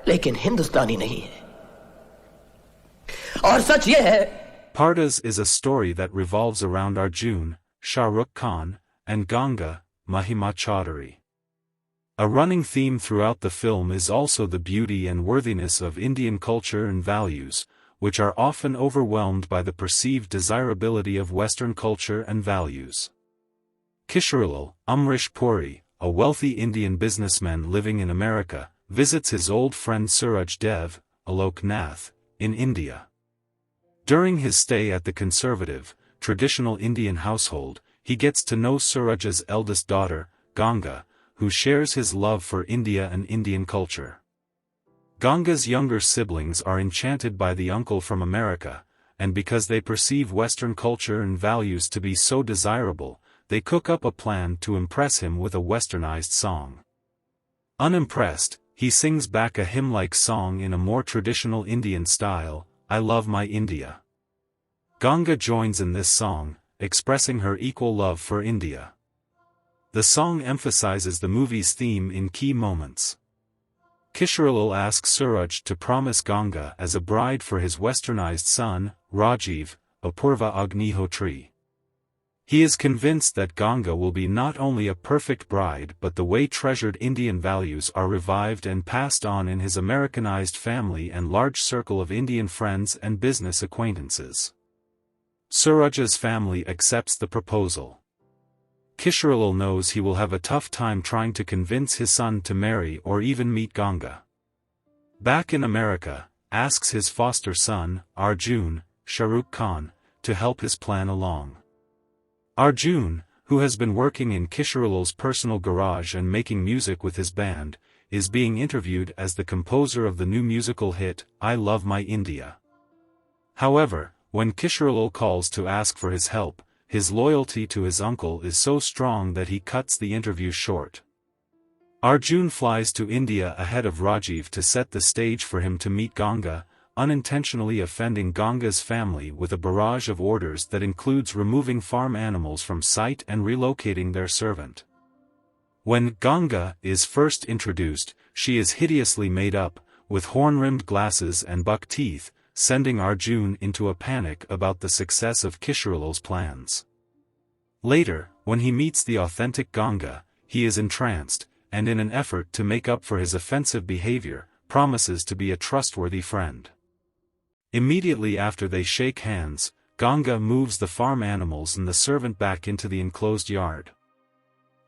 लेकिन हिंदुस्तानी नहीं है। और सच ये है। Pardas is a story that revolves around Arjun, Shah Rukh Khan, and Ganga, Mahima Chaudhary. A running theme throughout the film is also the beauty and worthiness of Indian culture and values, which are often overwhelmed by the perceived desirability of Western culture and values. Kishorilal, Amrish Puri, a wealthy Indian businessman living in America, visits his old friend Suraj Dev, Alok Nath, in India. During his stay at the conservative, traditional Indian household, he gets to know Suraj's eldest daughter, Ganga, who shares his love for India and Indian culture. Ganga's younger siblings are enchanted by the uncle from America, and because they perceive Western culture and values to be so desirable, they cook up a plan to impress him with a westernized song. Unimpressed, he sings back a hymn-like song in a more traditional Indian style, "I Love My India." Ganga joins in this song, expressing her equal love for India. The song emphasizes the movie's theme in key moments. Kishorilal asks Suraj to promise Ganga as a bride for his westernized son, Rajiv, Apurva Agnihotri. He is convinced that Ganga will be not only a perfect bride but the way treasured Indian values are revived and passed on in his Americanized family and large circle of Indian friends and business acquaintances. Suraj's family accepts the proposal. Kishorilal knows he will have a tough time trying to convince his son to marry or even meet Ganga. Back in America, asks his foster son, Arjun, Shah Rukh Khan, to help his plan along. Arjun, who has been working in Kishorilal's personal garage and making music with his band, is being interviewed as the composer of the new musical hit, "I Love My India." However, when Kishorilal calls to ask for his help, his loyalty to his uncle is so strong that he cuts the interview short. Arjun flies to India ahead of Rajiv to set the stage for him to meet Ganga, unintentionally offending Ganga's family with a barrage of orders that includes removing farm animals from site and relocating their servant. When Ganga is first introduced, she is hideously made up, with horn-rimmed glasses and buck teeth, sending Arjun into a panic about the success of Kishorilal's plans. Later, when he meets the authentic Ganga, he is entranced, and in an effort to make up for his offensive behavior, promises to be a trustworthy friend. Immediately after they shake hands, Ganga moves the farm animals and the servant back into the enclosed yard.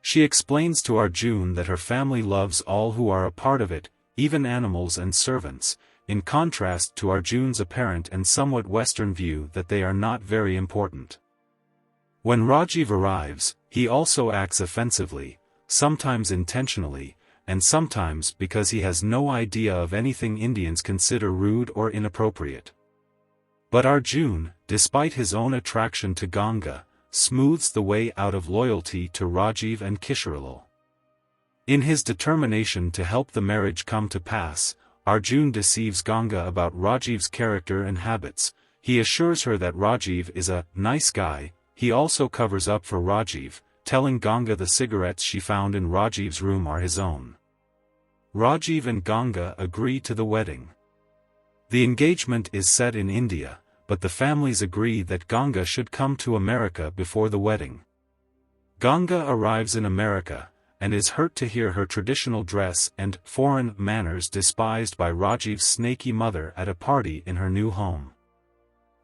She explains to Arjun that her family loves all who are a part of it, even animals and servants, in contrast to Arjun's apparent and somewhat Western view that they are not very important. When Rajiv arrives, he also acts offensively, sometimes intentionally, and sometimes because he has no idea of anything Indians consider rude or inappropriate. But Arjun, despite his own attraction to Ganga, smooths the way out of loyalty to Rajiv and Kishorilal. In his determination to help the marriage come to pass, Arjun deceives Ganga about Rajiv's character and habits. He assures her that Rajiv is a nice guy. He also covers up for Rajiv, telling Ganga the cigarettes she found in Rajiv's room are his own. Rajiv and Ganga agree to the wedding. The engagement is set in India, but the families agree that Ganga should come to America before the wedding. Ganga arrives in America, and is hurt to hear her traditional dress and foreign manners despised by Rajiv's snaky mother at a party in her new home.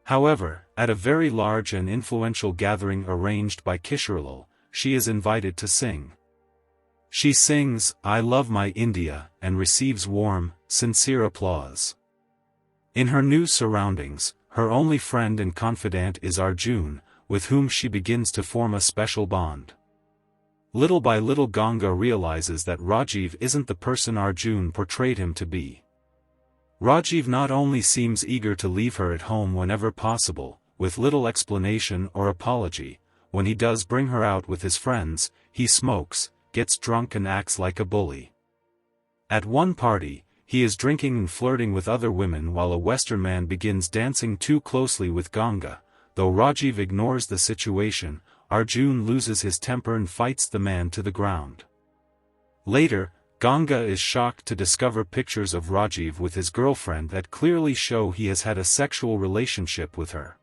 However, at a very large and influential gathering arranged by Kishorilal, she is invited to sing. She sings, "I Love My India," and receives warm, sincere applause. In her new surroundings, her only friend and confidant is Arjun, with whom she begins to form a special bond. Little by little Ganga realizes that Rajiv isn't the person Arjun portrayed him to be. Rajiv not only seems eager to leave her at home whenever possible, with little explanation or apology, when he does bring her out with his friends, he smokes, gets drunk and acts like a bully. At one party, he is drinking and flirting with other women while a Western man begins dancing too closely with Ganga. Though Rajiv ignores the situation, Arjun loses his temper and fights the man to the ground. Later, Ganga is shocked to discover pictures of Rajiv with his girlfriend that clearly show he has had a sexual relationship with her.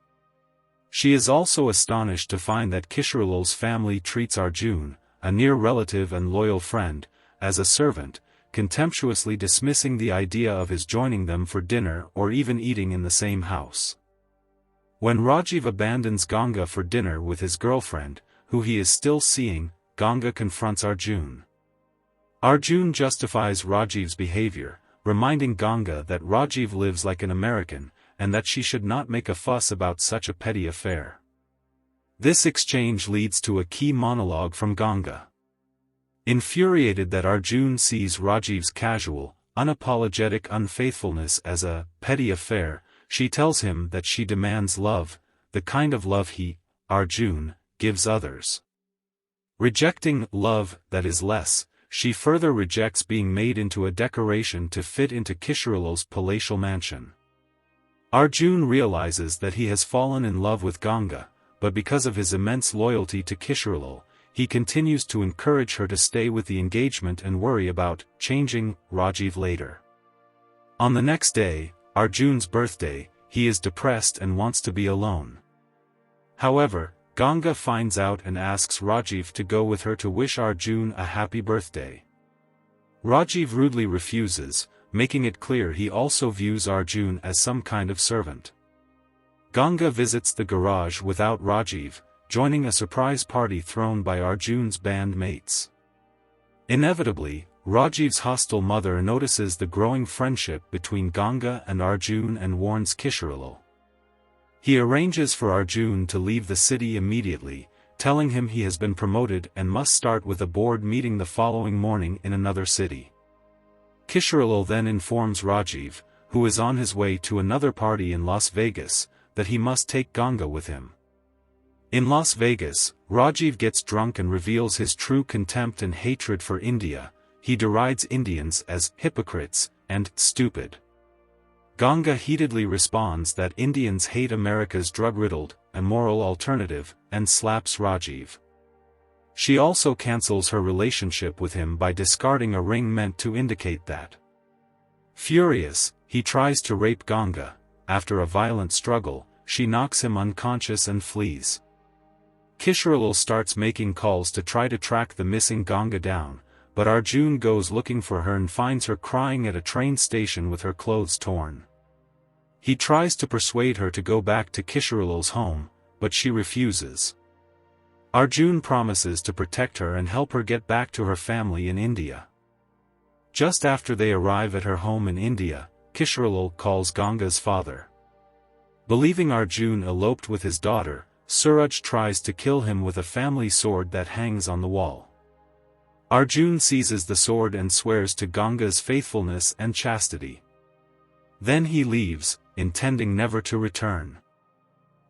She is also astonished to find that Kishorilal's family treats Arjun, a near relative and loyal friend, as a servant, contemptuously dismissing the idea of his joining them for dinner or even eating in the same house. When Rajiv abandons Ganga for dinner with his girlfriend, who he is still seeing, Ganga confronts Arjun. Arjun justifies Rajiv's behavior, reminding Ganga that Rajiv lives like an American, and that she should not make a fuss about such a petty affair. This exchange leads to a key monologue from Ganga. Infuriated that Arjun sees Rajiv's casual, unapologetic unfaithfulness as a petty affair, she tells him that she demands love, the kind of love he, Arjun, gives others. Rejecting love that is less, she further rejects being made into a decoration to fit into Kishorilal's palatial mansion. Arjun realizes that he has fallen in love with Ganga, but because of his immense loyalty to Kishorilal, he continues to encourage her to stay with the engagement and worry about changing Rajiv later. On the next day, Arjun's birthday, he is depressed and wants to be alone. However, Ganga finds out and asks Rajiv to go with her to wish Arjun a happy birthday. Rajiv rudely refuses, making it clear he also views Arjun as some kind of servant. Ganga visits the garage without Rajiv, joining a surprise party thrown by Arjun's band mates. Inevitably, Rajiv's hostile mother notices the growing friendship between Ganga and Arjun and warns Kishorilal. He arranges for Arjun to leave the city immediately, telling him he has been promoted and must start with a board meeting the following morning in another city. Kishorilal then informs Rajiv, who is on his way to another party in Las Vegas, that he must take Ganga with him. In Las Vegas, Rajiv gets drunk and reveals his true contempt and hatred for India. He derides Indians as hypocrites and stupid. Ganga heatedly responds that Indians hate America's drug-riddled, immoral alternative, and slaps Rajiv. She also cancels her relationship with him by discarding a ring meant to indicate that. Furious, he tries to rape Ganga. After a violent struggle, she knocks him unconscious and flees. Kishorilal starts making calls to try to track the missing Ganga down, but Arjun goes looking for her and finds her crying at a train station with her clothes torn. He tries to persuade her to go back to Kishorilal's home, but she refuses. Arjun promises to protect her and help her get back to her family in India. Just after they arrive at her home in India, Kishorilal calls Ganga's father. Believing Arjun eloped with his daughter, Suraj tries to kill him with a family sword that hangs on the wall. Arjun seizes the sword and swears to Ganga's faithfulness and chastity. Then he leaves, intending never to return.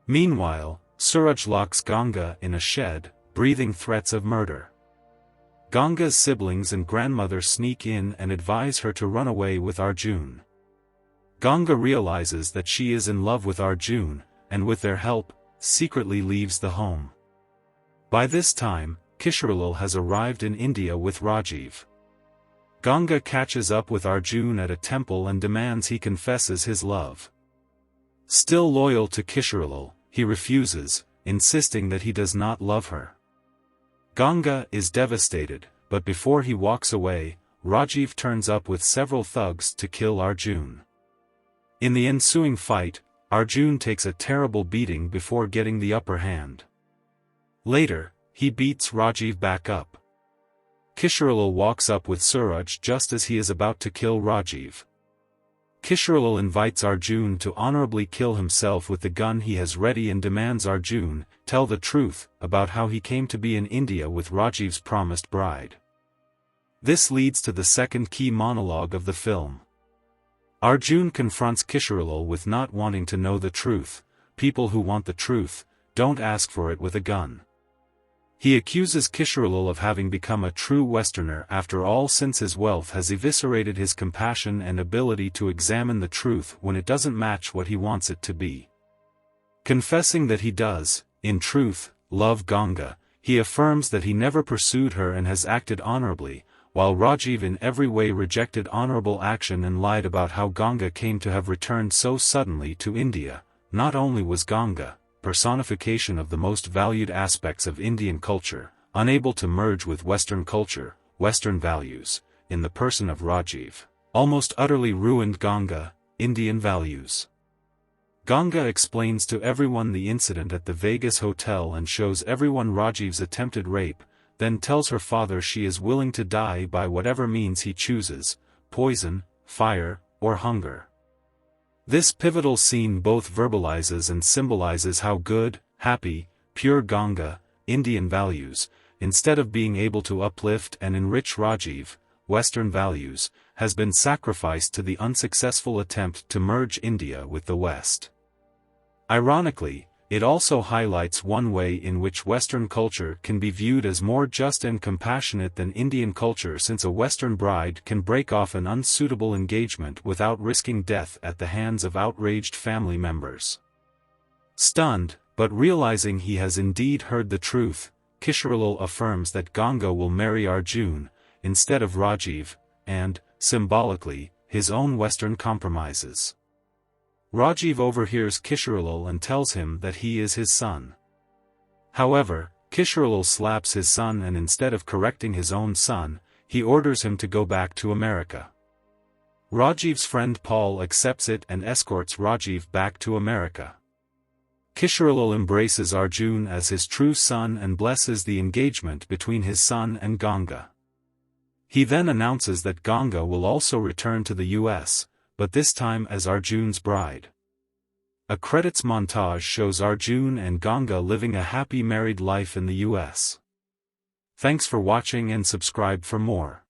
Meanwhile, Suraj locks Ganga in a shed, breathing threats of murder. Ganga's siblings and grandmother sneak in and advise her to run away with Arjun. Ganga realizes that she is in love with Arjun, and with their help, secretly leaves the home. By this time, Kishorilal has arrived in India with Rajiv. Ganga catches up with Arjun at a temple and demands he confesses his love. Still loyal to Kishorilal, he refuses, insisting that he does not love her. Ganga is devastated, but before he walks away, Rajiv turns up with several thugs to kill Arjun. In the ensuing fight, Arjun takes a terrible beating before getting the upper hand. Later, he beats Rajiv back up. Kishorilal walks up with Suraj just as he is about to kill Rajiv. Kishorilal invites Arjun to honorably kill himself with the gun he has ready and demands Arjun tell the truth about how he came to be in India with Rajiv's promised bride. This leads to the second key monologue of the film. Arjun confronts Kishorilal with not wanting to know the truth. People who want the truth don't ask for it with a gun. He accuses Kishorilal of having become a true Westerner after all, since his wealth has eviscerated his compassion and ability to examine the truth when it doesn't match what he wants it to be. Confessing that he does, in truth, love Ganga, he affirms that he never pursued her and has acted honorably, while Rajiv in every way rejected honorable action and lied about how Ganga came to have returned so suddenly to India. Not only was Ganga, personification of the most valued aspects of Indian culture, unable to merge with Western culture, Western values, in the person of Rajiv, almost utterly ruined Ganga, Indian values. Ganga explains to everyone the incident at the Vegas hotel and shows everyone Rajiv's attempted rape, then tells her father she is willing to die by whatever means he chooses, poison, fire, or hunger. This pivotal scene both verbalizes and symbolizes how good, happy, pure Ganga, Indian values, instead of being able to uplift and enrich Rajiv, Western values, has been sacrificed to the unsuccessful attempt to merge India with the West. Ironically, it also highlights one way in which Western culture can be viewed as more just and compassionate than Indian culture, since a Western bride can break off an unsuitable engagement without risking death at the hands of outraged family members. Stunned, but realizing he has indeed heard the truth, Kishorilal affirms that Ganga will marry Arjun, instead of Rajiv, and, symbolically, his own Western compromises. Rajiv overhears Kishorilal and tells him that he is his son. However, Kishorilal slaps his son, and instead of correcting his own son, he orders him to go back to America. Rajiv's friend Paul accepts it and escorts Rajiv back to America. Kishorilal embraces Arjun as his true son and blesses the engagement between his son and Ganga. He then announces that Ganga will also return to the US, but this time as Arjun's bride. A credits montage shows Arjun and Ganga living a happy married life in the US. Thanks for watching and subscribe for more.